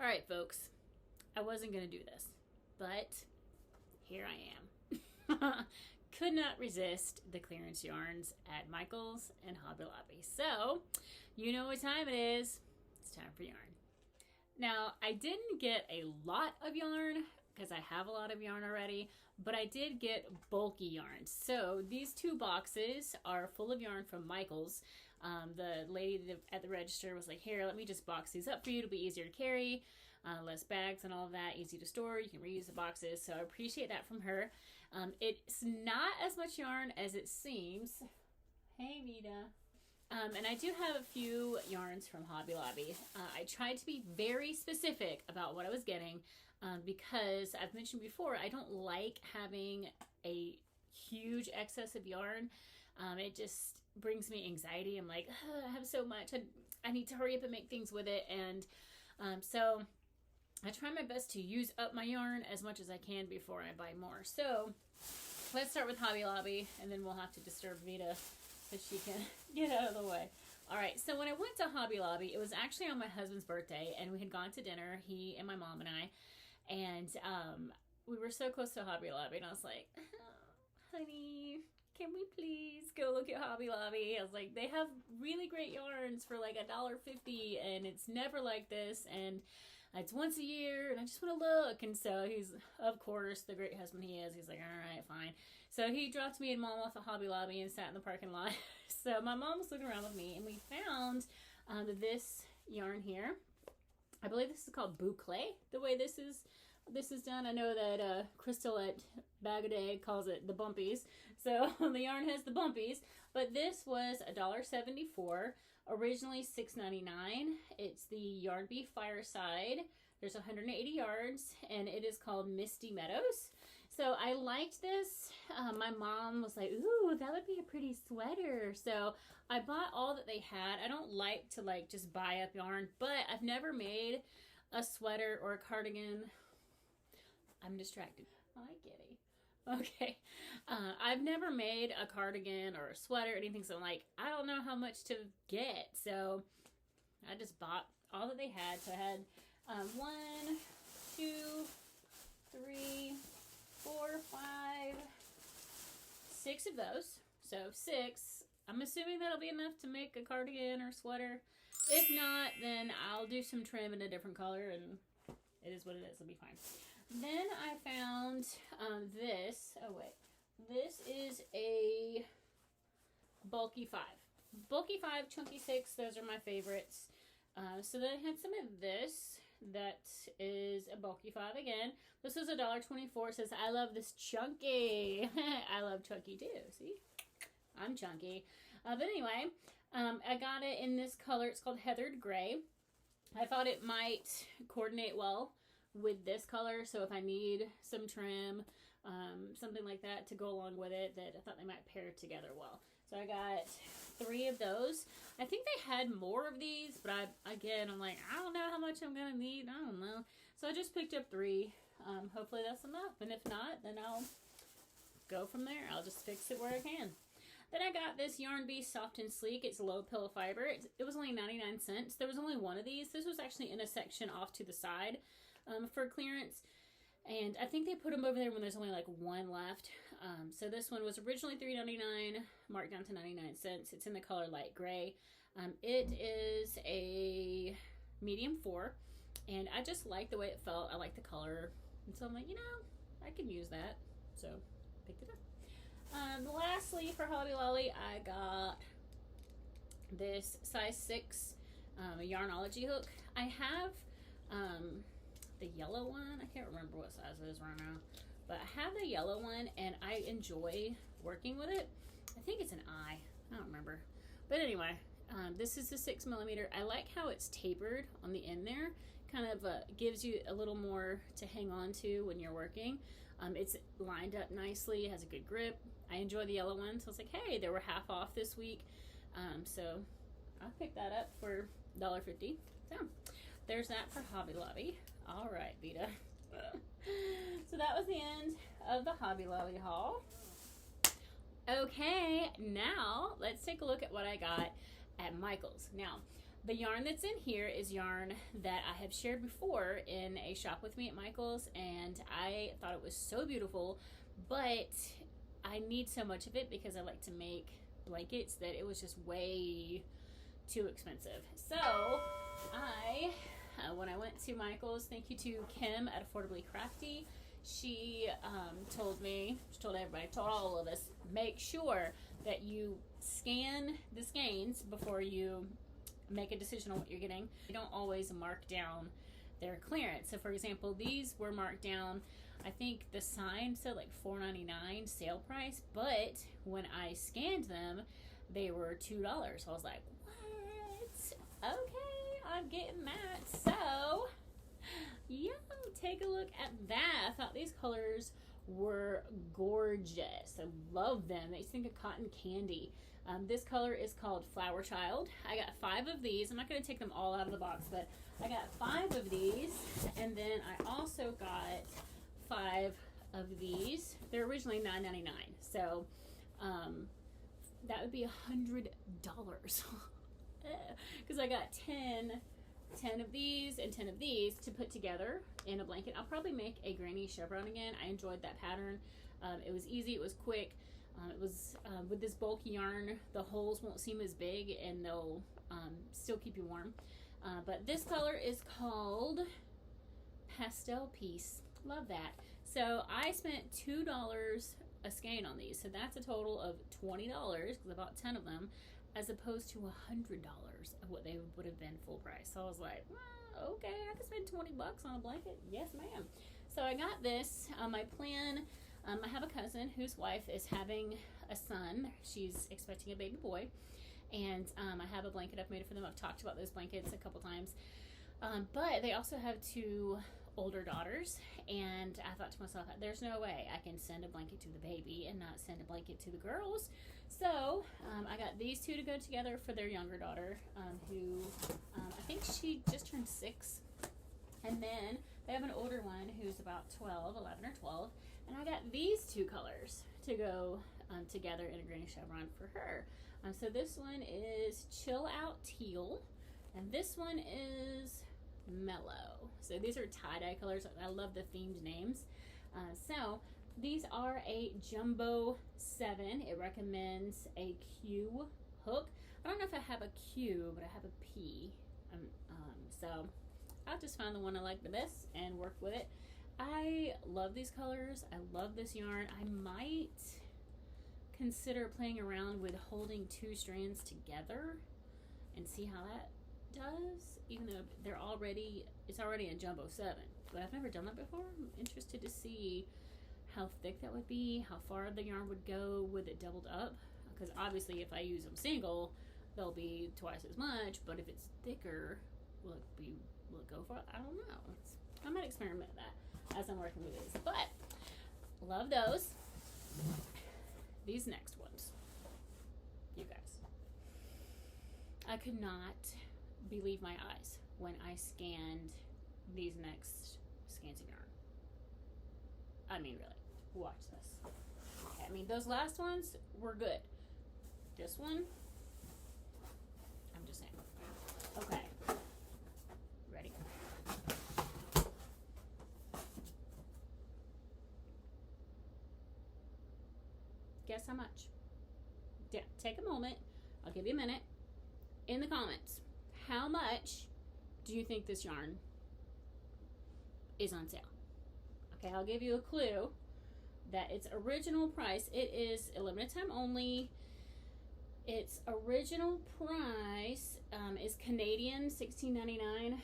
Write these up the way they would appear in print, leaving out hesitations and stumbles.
All right, folks, I wasn't going to do this, but here I am. Could not resist the clearance yarns at Michael's and Hobby Lobby. So, you know what time it is. It's time for yarn. Now, I didn't get a lot of yarn because I have a lot of yarn already, but I did get bulky yarn. So these 2 boxes are full of yarn from Michael's. The lady at the register was like, here, let me just box these up for you. It'll be easier to carry, less bags and all of that, easy to store. You can reuse the boxes. So I appreciate that from her. It's not as much yarn as it seems. Hey, Vita. And I do have a few yarns from Hobby Lobby. I tried to be very specific about what I was getting because I've mentioned before, I don't like having a huge excess of yarn. It just brings me anxiety. I'm like, I have so much. I need to hurry up and make things with it. And so I try my best to use up my yarn as much as I can before I buy more. So let's start with Hobby Lobby, and then we'll have to disturb Vita so she can get out of the way. All right, so when I went to Hobby Lobby, it was actually on my husband's birthday, and we had gone to dinner, he and my mom and I, and we were so close to Hobby Lobby, and I was like, oh, honey, can we please go look at Hobby Lobby? I was like, they have really great yarns for like $1.50, and it's never like this, and it's once a year, and I just want to look. And so he's, of course, the great husband he is, he's like, all right, fine. So he dropped me and Mom off at Hobby Lobby and sat in the parking lot. So my mom was looking around with me, and we found this yarn here. I believe this is called boucle, the way this is done. I know that Crystal at Bag O' Day calls it the bumpies. So the yarn has the bumpies, but this was $1.74, originally $6.99. It's the Yarn Bee Fireside. There's 180 yards, and it is called Misty Meadows. So I liked this. My mom was like, ooh, that would be a pretty sweater. So I bought all that they had. I don't like to just buy up yarn, but I've never made a sweater or a cardigan. I'm distracted. Hi, kitty. Okay. I've never made a cardigan or a sweater or anything, so I'm like, I don't know how much to get. So I just bought all that they had. So I had 1, 2, 3, 4, 5, 6 of those. So 6. I'm assuming that'll be enough to make a cardigan or sweater. If not, then I'll do some trim in a different color, and it is what it is. It'll be fine. Then I found this. Oh, wait. This is a bulky 5. Bulky 5, chunky 6. Those are my favorites. So then I had some of this. That is a bulky 5 again. This was $1.24. It says, I love this chunky. I love chunky too. See? I'm chunky. But anyway, I got it in this color. It's called Heathered Gray. I thought it might coordinate well with this color, so if I need some trim, something like that to go along with it, that I thought they might pair together well. So I got 3 of those. I think they had more of these, but I'm like, I don't know how much I'm gonna need. I don't know. So I just picked up 3. Hopefully that's enough, and if not, then I'll go from there. I'll just fix it where I can. Then I got this Yarn Bee Soft and Sleek. It's low pillow fiber. It was only 99 cents. There was only one of these. This was actually in a section off to the side for clearance. And I think they put them over there when there's only like 1 left. So this one was originally $3.99, marked down to 99 cents. It's in the color light gray. It is a medium 4. And I just like the way it felt. I like the color. And so I'm like, I can use that. So picked it up. Lastly, for Hobby Lobby, I got this size 6 Yarnology hook. I have the yellow one. I can't remember what size it is right now, but I have the yellow one, and I enjoy working with it. I think it's an I don't remember, but anyway, this is the 6mm. I like how it's tapered on the end there. Kind of gives you a little more to hang on to when you're working. It's lined up nicely, it has a good grip. I enjoy the yellow one, so I was like, hey, they were half off this week, so I picked that up for $1.50. So there's that for Hobby Lobby. All right, Vita. So that was the end of the Hobby Lobby haul. Okay, now let's take a look at what I got at Michael's. Now, The yarn that's in here is yarn that I have shared before in a shop with me at Michael's, and I thought it was so beautiful, but I need so much of it because I like to make blankets that it was just way too expensive. So when I went to Michael's, thank you to Kim at Affordably Crafty, she told everybody, told all of us, make sure that you scan the skeins before you make a decision on what you're getting. They don't always mark down their clearance. So for example, these were marked down, I think the sign said like $4.99 sale price, but when I scanned them, they were $2. So I was like, what? Okay, I'm getting that. So yeah, take a look at that. I thought these colors were gorgeous. I love them. They think of cotton candy. This color is called Flower Child. I got 5 of these. I'm not going to take them all out of the box, but I got 5 of these, and then I also got 5 of these. They're originally $9.99, so that would be $100 because I got 10 of these and 10 of these to put together in a blanket. I'll probably make a granny chevron again. I enjoyed that pattern. It was easy, it was quick. It was with this bulky yarn, the holes won't seem as big and they'll still keep you warm. But this color is called Pastel Peace. Love that. So I spent $2 a skein on these. So that's a total of $20 because I bought 10 of them, as opposed to $100 of what they would have been full price. So I was like, well, okay, I could spend 20 bucks on a blanket. Yes, ma'am. So I got this. My plan, I have a cousin whose wife is having a son. She's expecting a baby boy. And I have a blanket I've made for them. I've talked about those blankets a couple times. But they also have 2 older daughters. And I thought to myself, there's no way I can send a blanket to the baby and not send a blanket to the girls. So I got these 2 to go together for their younger daughter, who I think she just turned 6. And then they have an older one who's about 11 or 12. And I got these 2 colors to go together in a granny chevron for her. So this one is Chill Out Teal, and this one is Mellow. So these are tie-dye colors. I love the themed names. So these are a Jumbo 7. It recommends a Q hook. I don't know if I have a Q, but I have a P. So I'll just find the one I like the best and work with it. I love these colors. I love this yarn. I might consider playing around with holding 2 strands together and see how that does, even though it's already a Jumbo 7, but I've never done that before. I'm interested to see how thick that would be, how far the yarn would go with it doubled up, because obviously if I use them single, they'll be twice as much, but if it's thicker, will it go far? I don't know. I might experiment with that as I'm working with these, but love those. These next ones, you guys, I could not believe my eyes when I scanned these next scans of yarn. I mean, really, watch this. Okay, I mean, those last ones were good. This one, I'm just saying. Okay, ready? Guess how much? Yeah, take a moment. I'll give you a minute. In the comments, how much do you think this yarn is on sale? Okay, I'll give you a clue that its original price, it is a limited time only. Its original price is Canadian $16.99.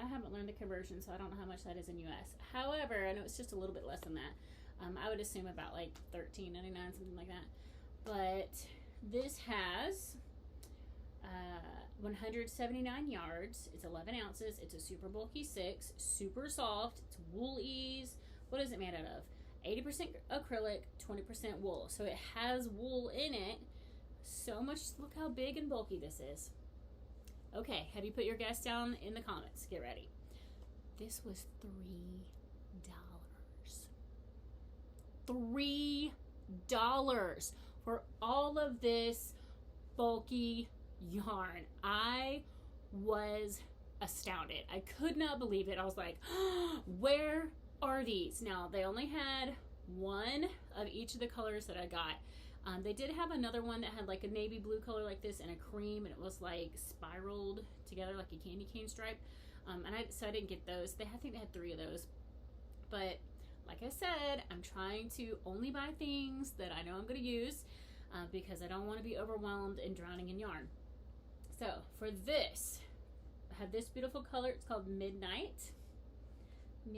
I haven't learned the conversion, so I don't know how much that is in US. However, I know it's just a little bit less than that. I would assume about like $13.99, something like that. But this has 179 yards. It's 11 ounces. It's a super bulky 6, super soft. It's wool ease. What is it made out of? 80% acrylic, 20% wool. So it has wool in it. So much. Look how big and bulky this is. Okay, have you put your guess down in the comments? Get ready. This was $3. $3 for all of this bulky yarn. I was astounded. I could not believe it. I was like, where are these? Now, they only had one of each of the colors that I got. They did have another one that had like a navy blue color like this and a cream, and it was like spiraled together like a candy cane stripe. So I didn't get those. I think they had 3 of those. But like I said, I'm trying to only buy things that I know I'm going to use because I don't want to be overwhelmed and drowning in yarn. So for this, I have this beautiful color. It's called Midnight. And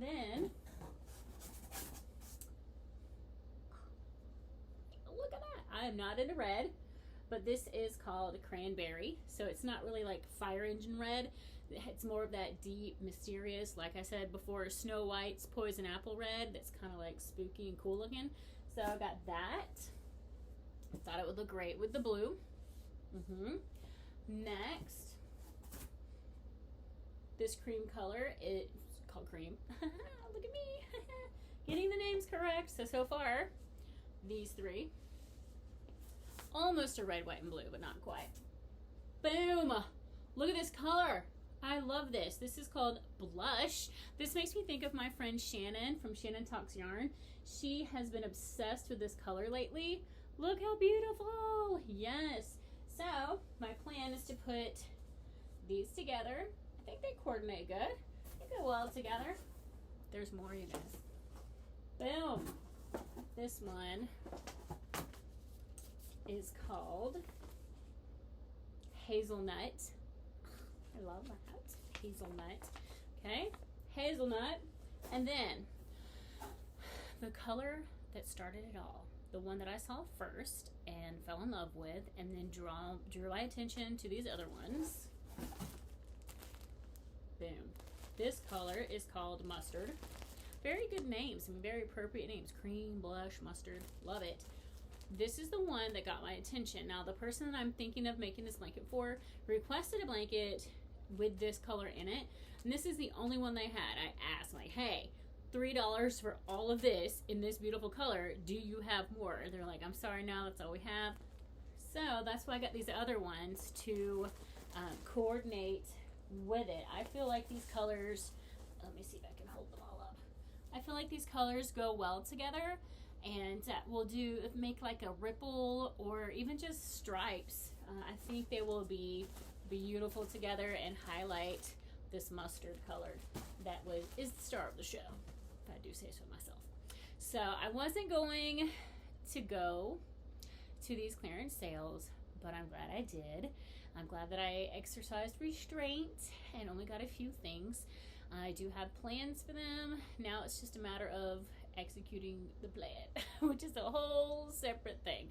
then look at that. I am not into red, but this is called Cranberry. So it's not really like fire engine red. It's more of that deep, mysterious, like I said before, Snow White's poison apple red. That's kind of like spooky and cool looking. So I got that. I thought it would look great with the blue. Next, this cream color, it's called cream. Look at me. Getting the names correct. So far, these 3. Almost a red, white, and blue, but not quite. Boom! Look at this color. I love this. This is called Blush. This makes me think of my friend Shannon from Shannon Talks Yarn. She has been obsessed with this color lately. Look how beautiful. Yes. So my plan is to put these together. I think they coordinate good. They go well together. There's more, you guys. Boom. This one is called Hazelnut. I love that. Hazelnut. Okay, hazelnut. And then the color that started it all, the one that I saw first and fell in love with, and then drew my attention to these other ones. Boom. This color is called Mustard. Very good names, some very appropriate names. Cream, Blush, Mustard. Love it. This is the one that got my attention. Now, the person that I'm thinking of making this blanket for requested a blanket with this color in it, and this is the only one they had. I asked, like, hey, $3 for all of this in this beautiful color. Do you have more? They're like, I'm sorry, no, that's all we have. So that's why I got these other ones to coordinate with it. I feel like these colors, let me see if I can hold them all up. I feel like these colors go well together, and we'll make like a ripple or even just stripes. I think they will be beautiful together and highlight this mustard color that is the star of the show, if I do say so myself. So I wasn't going to go to these clearance sales, but I'm glad I did. I'm glad that I exercised restraint and only got a few things. I do have plans for them. Now it's just a matter of executing the plan, which is a whole separate thing.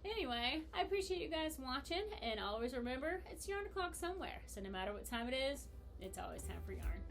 Anyway, I appreciate you guys watching, and always remember, it's yarn o'clock somewhere. So no matter what time it is, it's always time for yarn.